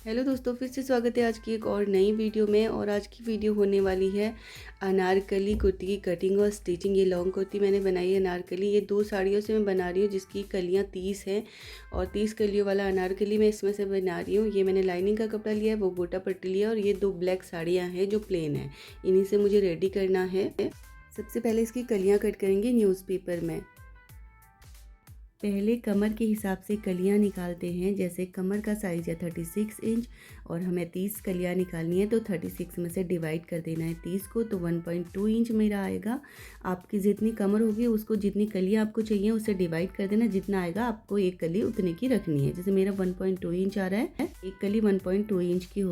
Hello दोस्तों, फिर से स्वागत है आज की एक और नई वीडियो में। और आज की वीडियो होने वाली है अनारकली कुर्ती की कटिंग और स्टिचिंग। ये लॉन्ग कुर्ती मैंने बनाई है अनारकली। ये 2 साड़ियों से मैं बना रही हूँ जिसकी कलियाँ 30 हैं और 30 कलियों वाला अनारकली मैं इसमें से बना रही हूँ। ये मैंने लाइनिंग का कपड़ा लिया है, वो गोटा पट्टी लिया और ये 2 ब्लैक साड़ियाँ हैं जो प्लेन है। इन्हीं से मुझे रेडी करना है। सबसे पहले इसकी कलियाँ कट करेंगे न्यूज़पेपर में। पहले कमर के हिसाब से कलियां निकालते हैं। जैसे कमर का साइज़ है 36 इंच और हमें 30 कलियां निकालनी है, तो 36 में से डिवाइड कर देना है 30 को, तो 1.2 इंच मेरा आएगा। आपकी जितनी कमर होगी उसको जितनी कलियां आपको चाहिए उससे डिवाइड कर देना। जितना आएगा आपको एक कली उतने की रखनी है। जैसे मेरा 1.2 इंच आ रहा है, एक कली 1.2 इंच की हो।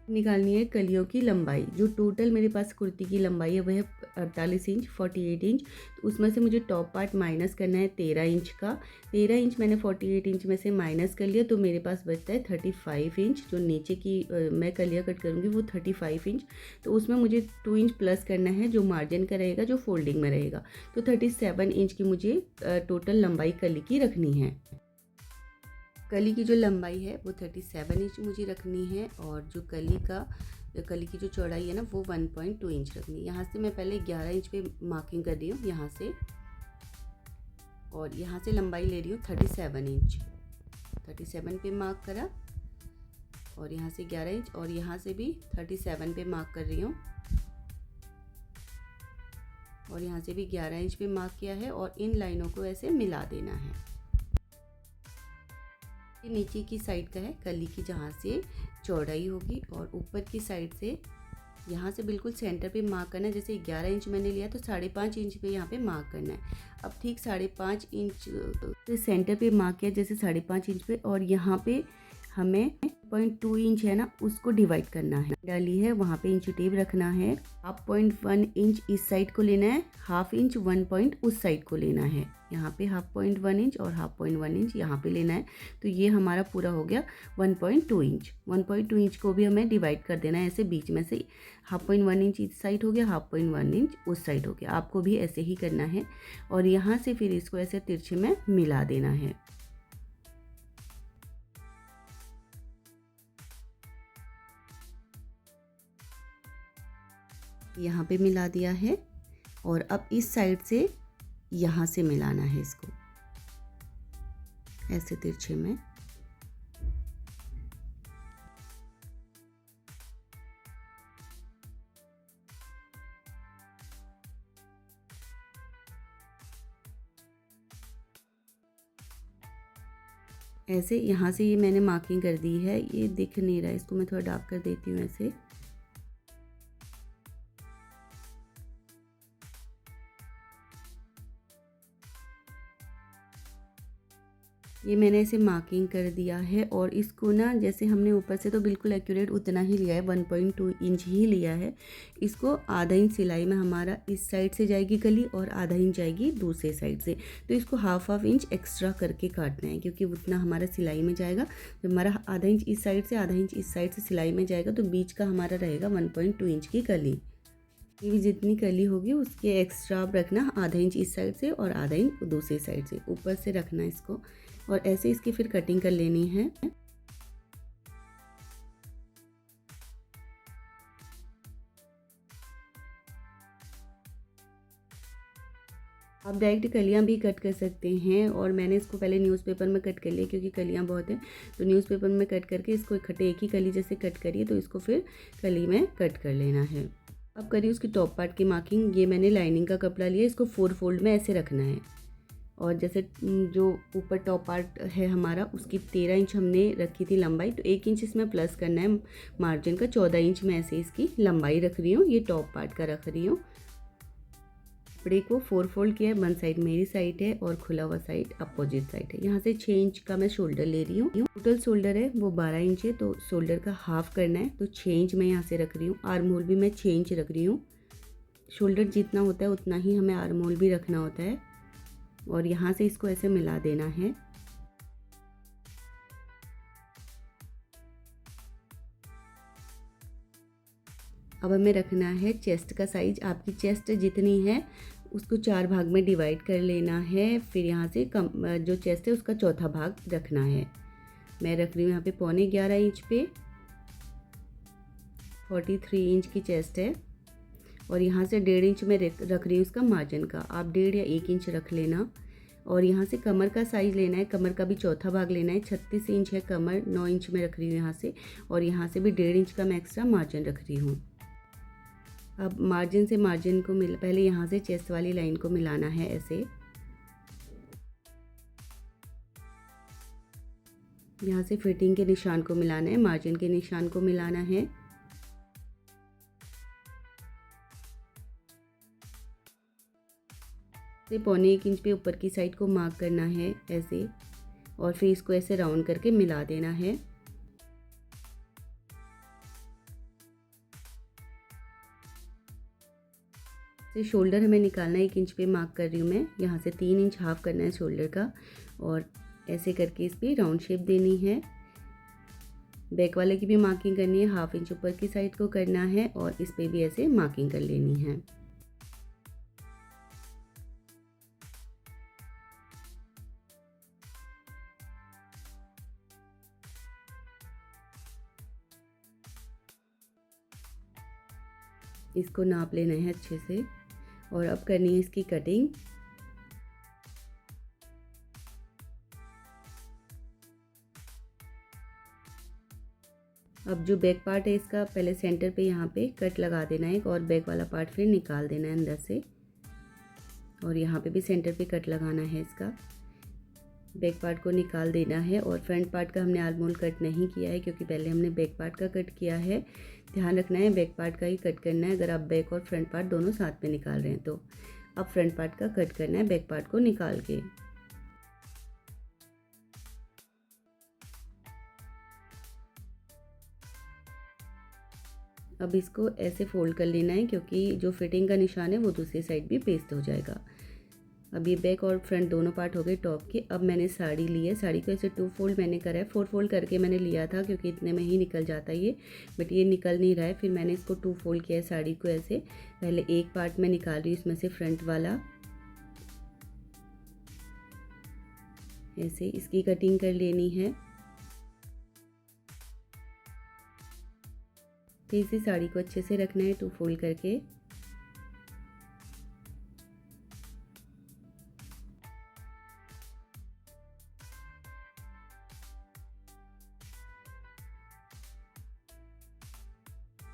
निकालनी है कलियों की लंबाई। जो टोटल मेरे पास कुर्ती की लंबाई है वह है 48 इंच 48 इंच। तो उसमें से मुझे टॉप पार्ट माइनस करना है 13 इंच का। 13 इंच मैंने 48 इंच में से माइनस कर लिया, तो मेरे पास बचता है 35 इंच। जो नीचे की मैं कलियाँ कट करूँगी वो 35 इंच। तो उसमें मुझे 2 इंच प्लस करना है जो मार्जिन का रहेगा, जो फोल्डिंग में रहेगा। तो 37 इंच की मुझे टोटल लंबाई कली की रखनी है। कली की जो लंबाई है वो 37 इंच मुझे रखनी है और जो कली की जो चौड़ाई है ना वो 1.2 इंच रखनी है। यहाँ से मैं पहले 11 इंच पे मार्किंग कर रही हूँ यहाँ से, और यहाँ से लंबाई ले रही हूँ 37 इंच। 37 पे मार्क करा और यहाँ से 11 इंच और यहाँ से भी 37 पे मार्क कर रही हूँ और यहाँ से भी 11 इंच पे मार्क किया है और इन लाइनों को ऐसे मिला देना है। नीचे की साइड का है कली की जहाँ से चौड़ाई होगी, और ऊपर की साइड से यहाँ से बिल्कुल सेंटर पे मार्क करना है। जैसे 11 इंच मैंने लिया तो 5.5 इंच पे यहाँ पे मार्क करना है। अब ठीक 5.5 इंच से सेंटर पे मार्क किया, जैसे 5.5 इंच पे, और यहाँ पे हमें 0.2 इंच है ना उसको डिवाइड करना है। डाली है वहाँ पे इंच टेप रखना है। 0.1 इंच इस साइड को लेना है, 1/2 इंच 1 पॉइंट उस साइड को लेना है। यहाँ पे 0.1 इंच और 0.1 इंच यहाँ पे लेना है। तो ये हमारा पूरा हो गया 1.2 इंच। 1.2 इंच को भी हमें डिवाइड कर देना है ऐसे बीच में से। 0.1 इंच इस साइड हो गया, 0.1 इंच उस साइड हो गया। आपको भी ऐसे ही करना है और यहाँ से फिर इसको ऐसे तिरछे में मिला देना है। यहाँ पे मिला दिया है और अब इस साइड से यहाँ से मिलाना है इसको ऐसे तिरछे में। ऐसे यहाँ से ये मैंने मार्किंग कर दी है। ये दिख नहीं रहा है, इसको मैं थोड़ा डार्क कर देती हूँ ऐसे। ये मैंने ऐसे मार्किंग कर दिया है और इसको ना जैसे हमने ऊपर से तो बिल्कुल एक्यूरेट उतना ही लिया है, 1.2 इंच ही लिया है। इसको आधा इंच सिलाई में हमारा इस साइड से जाएगी कली और आधा इंच जाएगी दूसरे साइड से। तो इसको हाफ इंच एक्स्ट्रा करके काटना है क्योंकि उतना हमारा सिलाई में जाएगा। जब हमारा आधा इंच इस साइड से आधा इंच इस साइड से सिलाई में जाएगा तो बीच का हमारा रहेगा 1.2 इंच की कली। ये भी जितनी कली होगी उसके एक्स्ट्रा आप रखना, आधा इंच इस साइड से और आधा इंच दूसरी साइड से ऊपर से रखना इसको। और ऐसे इसकी फिर कटिंग कर लेनी है। आप डायरेक्ट कलियां भी कट कर सकते हैं और मैंने इसको पहले न्यूज़पेपर में कट कर लिया क्योंकि कलियां बहुत हैं। तो न्यूज़पेपर में कट करके इसको इकट्ठे एक ही कली जैसे कट करिए, तो इसको फिर कली में कट कर लेना है। अब करिए उसकी टॉप पार्ट की मार्किंग। ये मैंने लाइनिंग का कपड़ा लिया, इसको 4 फोल्ड में ऐसे रखना है। और जैसे जो ऊपर टॉप पार्ट है हमारा उसकी 13 इंच हमने रखी थी लंबाई, तो 1 इंच इसमें प्लस करना है मार्जिन का। 14 इंच में ऐसे इसकी लंबाई रख रही हूँ। ये टॉप पार्ट का रख रही हूँ। कपड़े को 4 फोल्ड किया है। 1 साइड मेरी साइड है और खुला हुआ साइड अपोजिट साइड है। यहाँ से 6 इंच का मैं शोल्डर ले रही हूँ। टोटल शोल्डर है वो 12 इंच है, तो शोल्डर का हाफ करना है, तो 6 इंच मैं यहाँ से रख रही हूँ। आर्म होल भी मैं 6 इंच रख रही हूँ। शोल्डर जितना होता है उतना ही हमें आर्म होल भी रखना होता है और यहाँ से इसको ऐसे मिला देना है। अब हमें रखना है चेस्ट का साइज। आपकी चेस्ट जितनी है उसको 4 भाग में डिवाइड कर लेना है। फिर यहाँ से जो चेस्ट है उसका चौथा भाग रखना है। मैं रख रही हूँ यहाँ पे 11.25 इंच पे 43 इंच की चेस्ट है और यहाँ से 1.5 इंच में रख रही हूँ इसका मार्जिन का। आप 1.5 या 1 इंच रख लेना। और यहाँ से कमर का साइज़ लेना है, कमर का भी चौथा भाग लेना है। 36 इंच है कमर, 9 इंच में रख रही हूँ यहाँ से, और यहाँ से भी 1.5 इंच का मैं एक्स्ट्रा मार्जिन रख रही हूँ। अब मार्जिन से मार्जिन को पहले यहाँ से चेस्ट वाली लाइन को मिलाना है ऐसे। यहाँ से फिटिंग के निशान को मिलाना है, मार्जिन के निशान को मिलाना है। से 1.25 इंच पे ऊपर की साइड को मार्क करना है ऐसे, और फिर इसको ऐसे राउंड करके मिला देना है। से शोल्डर हमें निकालना है, 1 इंच पे मार्क कर रही हूँ मैं। यहाँ से 3 इंच हाफ करना है शोल्डर का, और ऐसे करके इस पर राउंड शेप देनी है। बैक वाले की भी मार्किंग करनी है, 1/2 इंच ऊपर की साइड को करना है, और इस पे भी ऐसे मार्किंग कर लेनी है। इसको नाप लेना है अच्छे से, और अब करनी है इसकी कटिंग। अब जो बैक पार्ट है इसका पहले सेंटर पे यहाँ पे कट लगा देना है, और बैक वाला पार्ट फिर निकाल देना है अंदर से, और यहाँ पे भी सेंटर पे कट लगाना है इसका। बैक पार्ट को निकाल देना है, और फ्रंट पार्ट का हमने आलमोल कट नहीं किया है क्योंकि पहले हमने बैक पार्ट का कट किया है। ध्यान रखना है बैक पार्ट का ही कट करना है अगर आप बैक और फ्रंट पार्ट दोनों साथ में निकाल रहे हैं तो। अब फ्रंट पार्ट का कट करना है बैक पार्ट को निकाल के। अब इसको ऐसे फोल्ड कर लेना है क्योंकि जो फिटिंग का निशान है वो दूसरी साइड भी पेस्ट हो जाएगा। अब ये बैक और फ्रंट दोनों पार्ट हो गए टॉप के। अब मैंने साड़ी ली है, साड़ी को ऐसे 2 फोल्ड मैंने करा है, 4 फोल्ड करके मैंने लिया था क्योंकि इतने में ही निकल जाता है ये, बट ये निकल नहीं रहा है। फिर मैंने इसको 2 फोल्ड किया है साड़ी को ऐसे। पहले एक पार्ट में निकाल रही हूँ इसमें से फ्रंट वाला, ऐसे इसकी कटिंग कर लेनी है। फिर इसी साड़ी को अच्छे से रखना है 2 फोल्ड करके।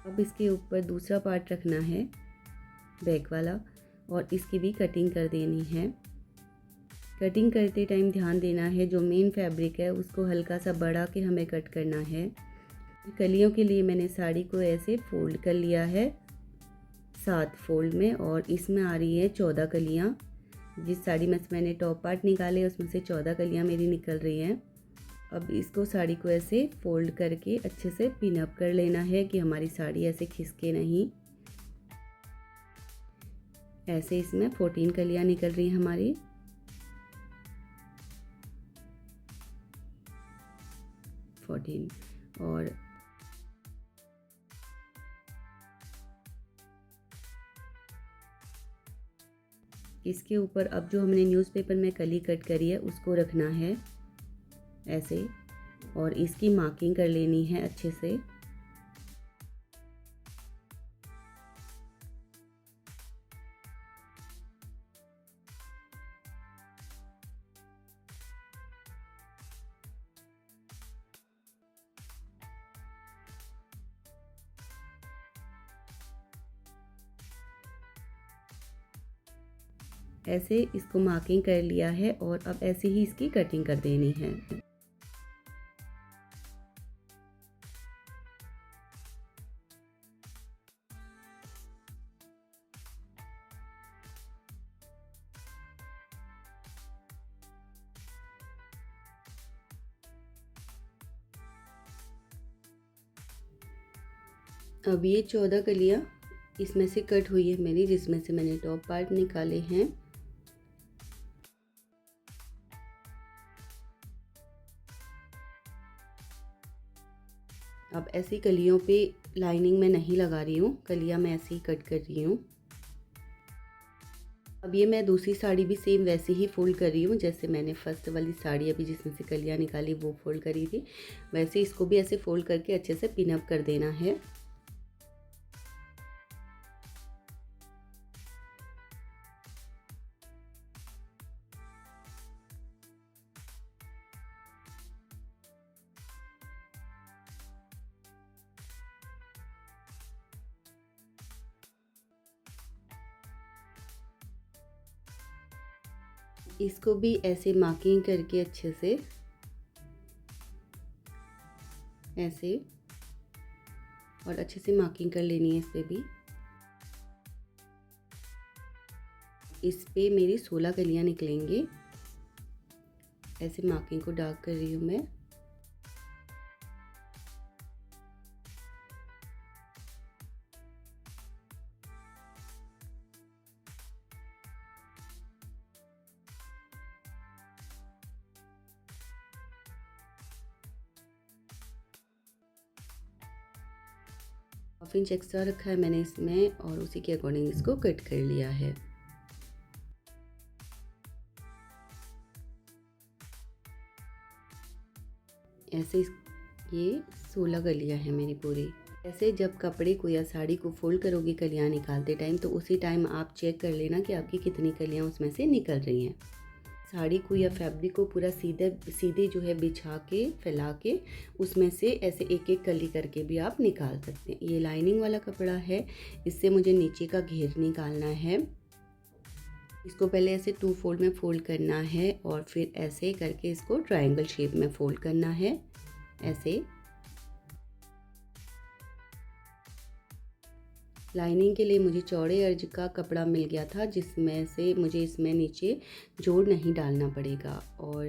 अब इसके ऊपर दूसरा पार्ट रखना है बैक वाला, और इसकी भी कटिंग कर देनी है। कटिंग करते टाइम ध्यान देना है जो मेन फैब्रिक है उसको हल्का सा बढ़ा के हमें कट करना है। कलियों के लिए मैंने साड़ी को ऐसे फोल्ड कर लिया है 7 फोल्ड में, और इसमें आ रही है 14 कलियाँ। जिस साड़ी में से मैंने टॉप पार्ट निकाले उसमें से 14 कलियाँ मेरी निकल रही हैं। अब इसको साड़ी को ऐसे फोल्ड करके अच्छे से पिन अप कर लेना है कि हमारी साड़ी ऐसे खिसके नहीं। ऐसे इसमें 14 कलियाँ निकल रही हैं हमारी। और इसके ऊपर अब जो हमने न्यूज़पेपर में कली कट करी है उसको रखना है ऐसे, और इसकी मार्किंग कर लेनी है अच्छे से। ऐसे इसको मार्किंग कर लिया है, और अब ऐसे ही इसकी कटिंग कर देनी है। अब ये 14 कलियाँ इसमें से कट हुई है मेरी, जिसमें से मैंने टॉप पार्ट निकाले हैं। अब ऐसी कलियों पे लाइनिंग में नहीं लगा रही हूँ, कलियाँ मैं ऐसे ही कट कर रही हूँ। अब ये मैं दूसरी साड़ी भी सेम वैसे ही फोल्ड कर रही हूँ जैसे मैंने फर्स्ट वाली साड़ी अभी जिसमें से कलियाँ निकाली वो फोल्ड करी थी, वैसे इसको भी ऐसे फोल्ड करके अच्छे से पिन अप कर देना है। इसको भी ऐसे मार्किंग करके अच्छे से ऐसे, और अच्छे से मार्किंग कर लेनी है इस पे भी। इस पे मेरी 16 कलियाँ निकलेंगी। ऐसे मार्किंग को डार्क कर रही हूँ मैं। हाफ इंच एक्स्ट्रा रखा है मैंने इसमें, और उसी के अकॉर्डिंग इसको कट कर लिया है। ऐसे ये 16 कलियाँ हैं मेरी पूरी। ऐसे जब कपड़े को या साड़ी को फोल्ड करोगी कलियाँ निकालते टाइम, तो उसी टाइम आप चेक कर लेना कि आपकी कितनी कलियाँ उसमें से निकल रही हैं। साड़ी को या फैब्रिक को पूरा सीधे जो है बिछा के फैला के उसमें से ऐसे एक एक कली करके भी आप निकाल सकते हैं। ये लाइनिंग वाला कपड़ा है, इससे मुझे नीचे का घेर निकालना है। इसको पहले ऐसे 2 फोल्ड में फोल्ड करना है, और फिर ऐसे करके इसको ट्रायंगल शेप में फोल्ड करना है ऐसे। लाइनिंग के लिए मुझे चौड़े अर्ज का कपड़ा मिल गया था, जिसमें से मुझे इसमें नीचे जोड़ नहीं डालना पड़ेगा। और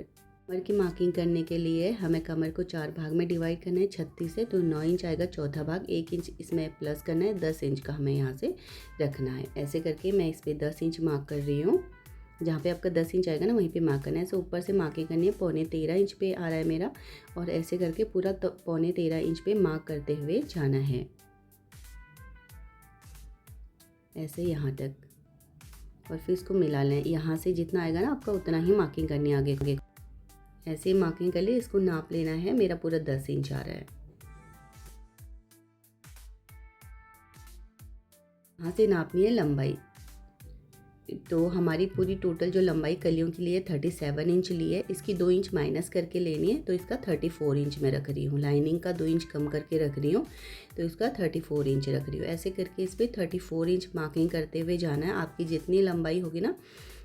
कमर की मार्किंग करने के लिए हमें कमर को 4 भाग में डिवाइड करना है 36 से, तो 9 इंच आएगा चौथा भाग, 1 इंच इसमें प्लस करना है, 10 इंच का हमें यहाँ से रखना है। ऐसे करके मैं इस पर 10 इंच मार्क कर रही हूँ। जहाँ पे आपका 10 इंच आएगा ना, वहीं पे मार्क करना है। ऐसे ऊपर से मार्किंग करनी है। पौने 13 इंच पे आ रहा है मेरा, और ऐसे करके पूरा पौने 13 इंच पे मार्क करते हुए जाना है ऐसे यहाँ तक, और फिर इसको मिला लें। यहाँ से जितना आएगा ना आपका, उतना ही मार्किंग करनी है आगे। ऐसे मार्किंग कर ले, इसको नाप लेना है। मेरा पूरा 10 इंच आ रहा है। यहाँ से नापनी है लंबाई। तो हमारी पूरी टोटल जो लंबाई कलियों के लिए 37 इंच ली है, इसकी 2 इंच माइनस करके लेनी है, तो इसका 34 इंच में रख रही हूँ। लाइनिंग का 2 इंच कम करके रख रही हूँ, तो इसका 34 इंच रख रही हूँ। ऐसे करके इस पर 34 इंच मार्किंग करते हुए जाना है। आपकी जितनी लंबाई होगी ना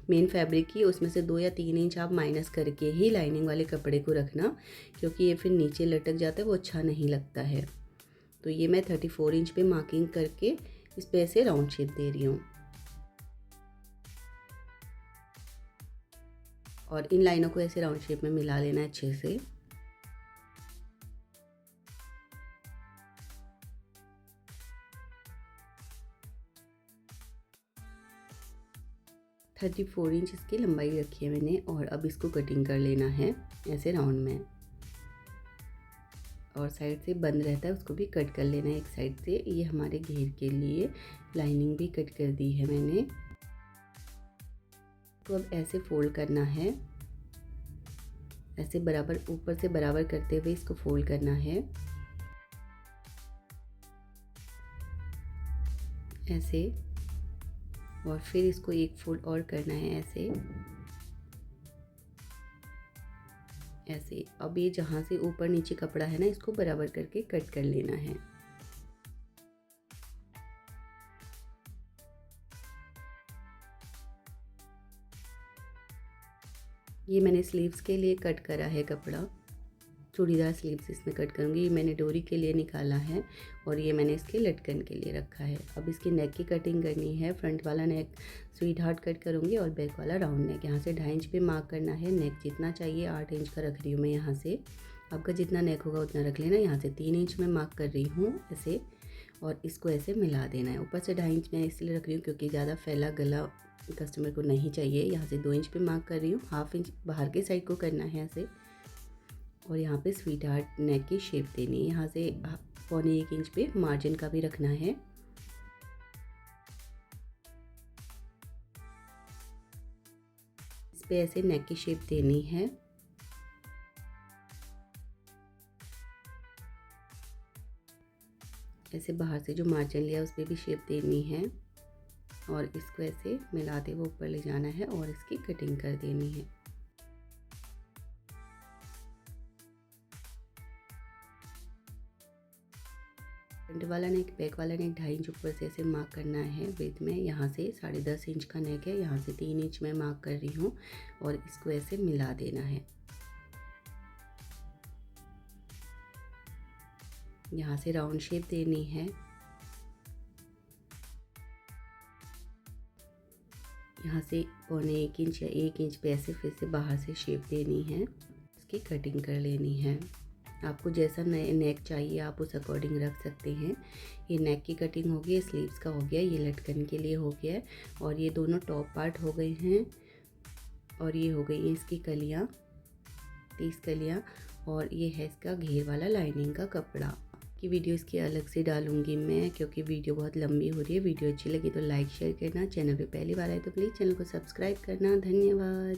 मेन फैब्रिक की, उसमें से 2 या 3 इंच आप माइनस करके ही लाइनिंग वाले कपड़े को रखना, क्योंकि ये फिर नीचे लटक जाता है, वो अच्छा नहीं लगता है। तो ये मैं 34 इंच पे मार्किंग करके इस पे ऐसे राउंड शेप दे रही हूँ, और इन लाइनों को ऐसे राउंड शेप में मिला लेना है अच्छे से। थर्टी 34 इंच इसकी लंबाई रखी है मैंने, और अब इसको कटिंग कर लेना है ऐसे राउंड में। और साइड से बंद रहता है, उसको भी कट कर लेना है एक साइड से। ये हमारे घेर के लिए लाइनिंग भी कट कर दी है मैंने। तो अब ऐसे फोल्ड करना है, ऐसे बराबर ऊपर से बराबर करते हुए इसको फोल्ड करना है ऐसे, और फिर इसको एक फोल्ड और करना है ऐसे ऐसे। अब ये जहाँ से ऊपर नीचे कपड़ा है ना, इसको बराबर करके कट कर लेना है। ये मैंने स्लीव्स के लिए कट करा है कपड़ा, चूड़ीदार स्लीव्स इसमें कट करूँगी। ये मैंने डोरी के लिए निकाला है, और ये मैंने इसके लटकन के लिए रखा है। अब इसकी नेक की कटिंग करनी है। फ्रंट वाला नेक स्वीट हार्ट कट करूँगी, और बैक वाला राउंड नेक। यहाँ से 2.5 इंच पे मार्क करना है। नेक जितना चाहिए 8 इंच का रख रही हूँ मैं यहाँ से। आपका जितना नेक होगा उतना रख लेना। यहाँ से 3 इंच में मार्क कर रही हूँ ऐसे, और इसको ऐसे मिला देना है। ऊपर से 2.5 इंच मैं इसलिए रख रही हूँ क्योंकि ज़्यादा फैला गला कस्टमर को नहीं चाहिए। यहाँ से 2 इंच पे मार्क कर रही हूँ। 1/2 इंच बाहर के साइड को करना है ऐसे, और यहाँ पे स्वीट हार्ट नेक की शेप देनी है। यहाँ से पौने 1 इंच पे मार्जिन का भी रखना है। इस पे ऐसे नेक की शेप देनी है। ऐसे बाहर से जो मार्जिन लिया उस पर भी शेप देनी है, और इसको ऐसे मिलाते हुए ऊपर ले जाना है, और इसकी कटिंग कर देनी है। फ्रंट वाला नेक, बैक वाला नेक 2.5 इंच ऊपर से ऐसे मार्क करना है विड्थ में। यहाँ से 10.5 इंच का नेक है, यहाँ से 3 इंच में मार्क कर रही हूँ और इसको ऐसे मिला देना है। यहाँ से राउंड शेप देनी है। यहाँ से 1.25 इंच या 1 इंच पे ऐसे फिर से बाहर से शेप देनी है, इसकी कटिंग कर लेनी है। आपको जैसा नेक चाहिए आप उस अकॉर्डिंग रख सकते हैं। ये नेक की कटिंग हो गई, स्लीव्स का हो गया, ये लटकन के लिए हो गया है और ये दोनों टॉप पार्ट हो गए हैं और ये हो गई इसकी कलियाँ, 30 कलियाँ और ये है इसका घेर वाला लाइनिंग का कपड़ा। की वीडियो इसकी अलग से डालूंगी मैं, क्योंकि वीडियो बहुत लंबी हो रही है। वीडियो अच्छी लगी तो लाइक शेयर करना, चैनल पे पहली बार आए तो प्लीज़ चैनल को सब्सक्राइब करना। धन्यवाद।